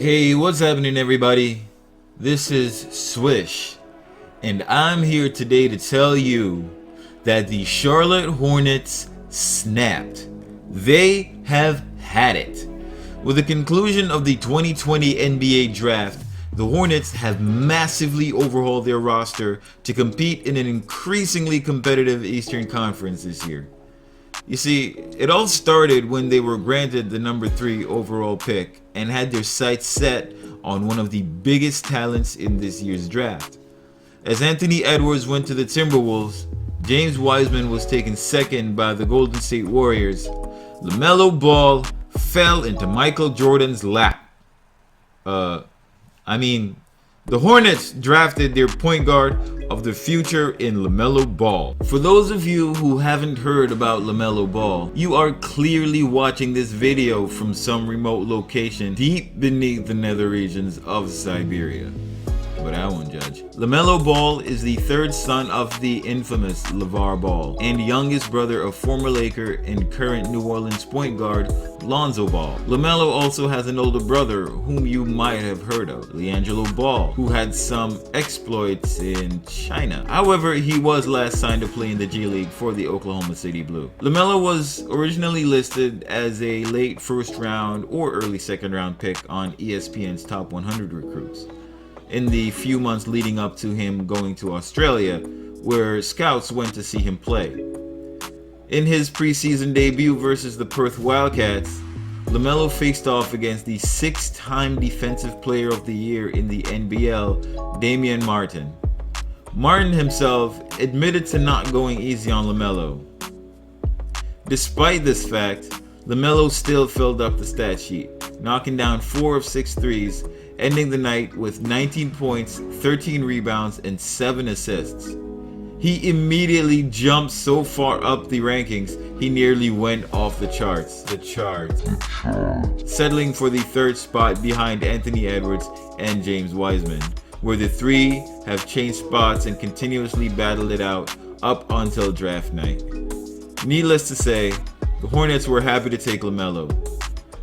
Hey, what's happening, everybody? This is Swish, and I'm here today to tell you that the Charlotte Hornets snapped. They have had it. With the conclusion of the 2020 NBA draft, the Hornets have massively overhauled their roster to compete in an increasingly competitive Eastern Conference this year. You see, it all started when they were granted the number 3 overall pick and had their sights set on one of the biggest talents in this year's draft. As Anthony Edwards went to the Timberwolves, James Wiseman was taken second by the Golden State Warriors. LaMelo Ball fell into Michael Jordan's lap. The Hornets drafted their point guard of the future in LaMelo Ball. For those of you who haven't heard about LaMelo Ball, you are clearly watching this video from some remote location deep beneath the nether regions of Siberia. But I won't judge. LaMelo Ball is the third son of the infamous LeVar Ball and youngest brother of former Laker and current New Orleans point guard Lonzo Ball. LaMelo also has an older brother whom you might have heard of, LiAngelo Ball, who had some exploits in China. However, he was last signed to play in the G League for the Oklahoma City Blue. LaMelo was originally listed as a late first round or early second round pick on ESPN's Top 100 Recruits in the few months leading up to him going to Australia, where scouts went to see him play. In his preseason debut versus the Perth Wildcats, LaMelo faced off against the 6-time Defensive Player of the Year in the NBL, Damian Martin. Martin himself admitted to not going easy on LaMelo. Despite this fact, LaMelo still filled up the stat sheet, knocking down 4 of 6 threes, ending the night with 19 points, 13 rebounds, and 7 assists. He immediately jumped so far up the rankings, he nearly went off the charts. Settling for the third spot behind Anthony Edwards and James Wiseman, where the three have changed spots and continuously battled it out up until draft night. Needless to say, the Hornets were happy to take LaMelo.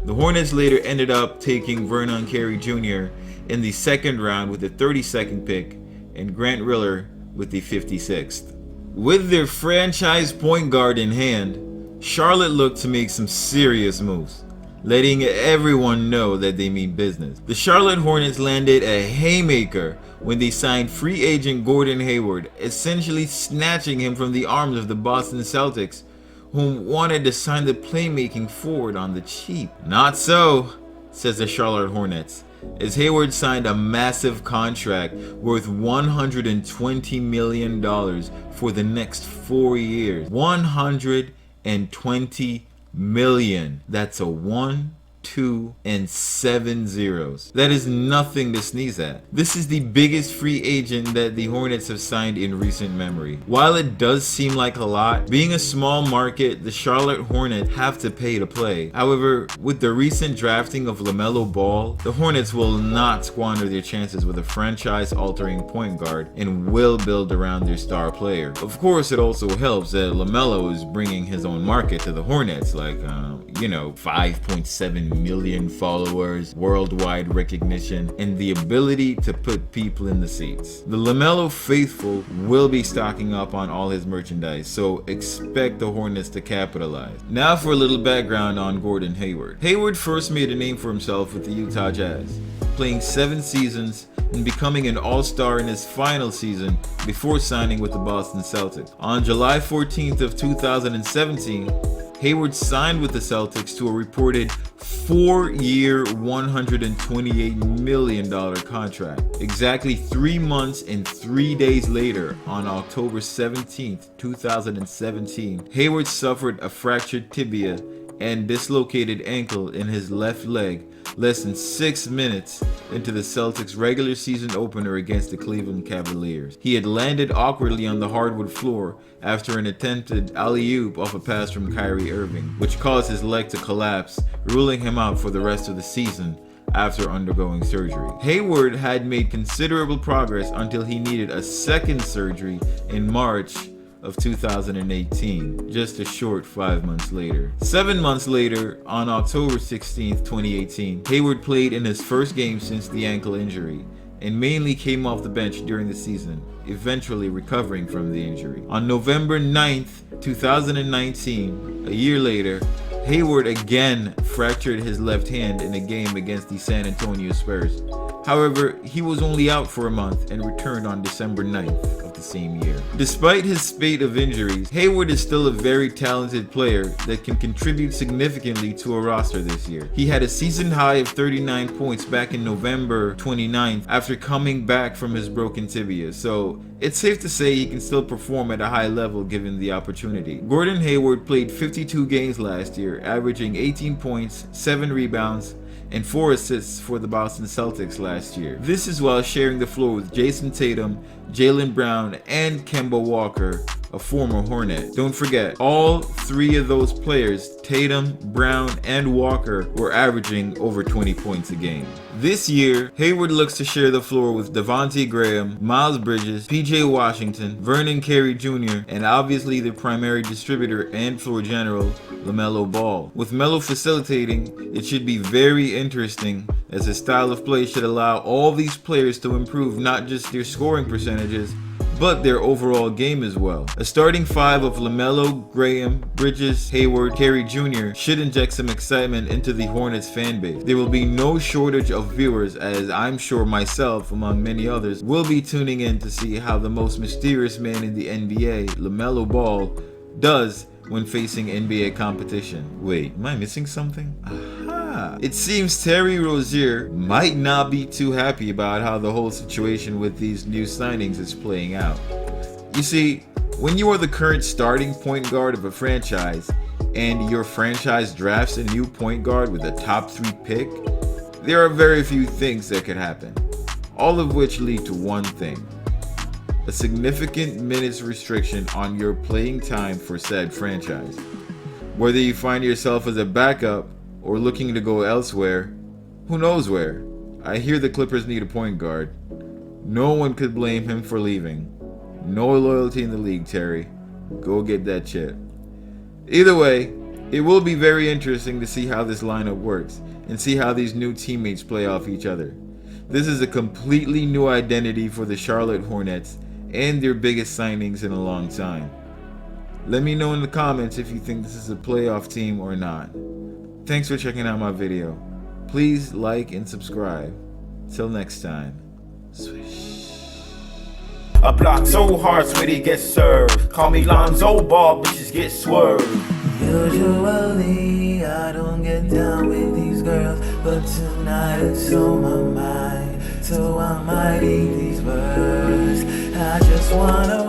The Hornets later ended up taking Vernon Carey Jr. in the second round with the 32nd pick and Grant Riller with the 56th. With their franchise point guard in hand, Charlotte looked to make some serious moves, letting everyone know that they mean business. The Charlotte Hornets landed a haymaker when they signed free agent Gordon Hayward, essentially snatching him from the arms of the Boston Celtics, whom wanted to sign the playmaking forward on the cheap. Not so, says the Charlotte Hornets, as Hayward signed a massive contract worth $120 million for the next 4 years. $120 million. That's a 1, 2, and 7 zeros. That is nothing to sneeze at. This is the biggest free agent that the Hornets have signed in recent memory. While it does seem like a lot, being a small market, the Charlotte Hornets have to pay to play. However, with the recent drafting of LaMelo Ball, the Hornets will not squander their chances with a franchise-altering point guard and will build around their star player. Of course, it also helps that LaMelo is bringing his own market to the Hornets, like 5.7 million followers, worldwide recognition, and the ability to put people in the seats. The LaMelo faithful will be stocking up on all his merchandise, so expect the Hornets to capitalize. Now for a little background on Gordon Hayward. Hayward first made a name for himself with the Utah Jazz, playing 7 seasons and becoming an all-star in his final season before signing with the Boston Celtics. On July 14th of 2017, Hayward signed with the Celtics to a reported 4-year, $128 million contract. Exactly 3 months and 3 days later, on October 17th, 2017, Hayward suffered a fractured tibia and dislocated ankle in his left leg less than 6 minutes into the Celtics' regular season opener against the Cleveland Cavaliers. He had landed awkwardly on the hardwood floor after an attempted alley-oop off a pass from Kyrie Irving, which caused his leg to collapse, ruling him out for the rest of the season after undergoing surgery. Hayward had made considerable progress until he needed a second surgery in March of 2018, just a short 5 months later. 7 months later, on October 16th, 2018, Hayward played in his first game since the ankle injury and mainly came off the bench during the season, eventually recovering from the injury. On November 9th, 2019, a year later, Hayward again fractured his left hand in a game against the San Antonio Spurs. However, he was only out for a month and returned on December 9th of the same year. Despite his spate of injuries, Hayward is still a very talented player that can contribute significantly to a roster this year. He had a season high of 39 points back in November 29th after coming back from his broken tibia, so it's safe to say he can still perform at a high level given the opportunity. Gordon Hayward played 52 games last year, averaging 18 points, 7 rebounds, and 4 assists for the Boston Celtics last year. This is while sharing the floor with Jason Tatum, Jaylen Brown, and Kemba Walker, a former Hornet. Don't forget, all 3 of those players, Tatum, Brown, and Walker, were averaging over 20 points a game. This year, Hayward looks to share the floor with Devontae Graham, Miles Bridges, PJ Washington, Vernon Carey Jr., and obviously the primary distributor and floor general, LaMelo Ball. With Melo facilitating, it should be very interesting, as his style of play should allow all these players to improve not just their scoring percentages, but their overall game as well. A starting 5 of LaMelo, Graham, Bridges, Hayward, Carey Jr. should inject some excitement into the Hornets fan base. There will be no shortage of viewers, as I'm sure myself, among many others, will be tuning in to see how the most mysterious man in the NBA, LaMelo Ball, does when facing NBA competition. Wait, am I missing something? It seems Terry Rozier might not be too happy about how the whole situation with these new signings is playing out. You see, when you are the current starting point guard of a franchise and your franchise drafts a new point guard with a top 3 pick, there are very few things that could happen, all of which lead to one thing: a significant minutes restriction on your playing time for said franchise. Whether you find yourself as a backup or looking to go elsewhere, who knows where. I hear the Clippers need a point guard. No one could blame him for leaving. No loyalty in the league, Terry. Go get that chip. Either way, it will be very interesting to see how this lineup works and see how these new teammates play off each other. This is a completely new identity for the Charlotte Hornets and their biggest signings in a long time. Let me know in the comments if you think this is a playoff team or not. Thanks for checking out my video. Please like and subscribe. Till next time. Swish. A block so hard, sweetie get served. Call me Lonzo Ball, bitches get swerved. Usually I don't get down with these girls, but tonight it's on my mind, so I might eat these words. I just wanna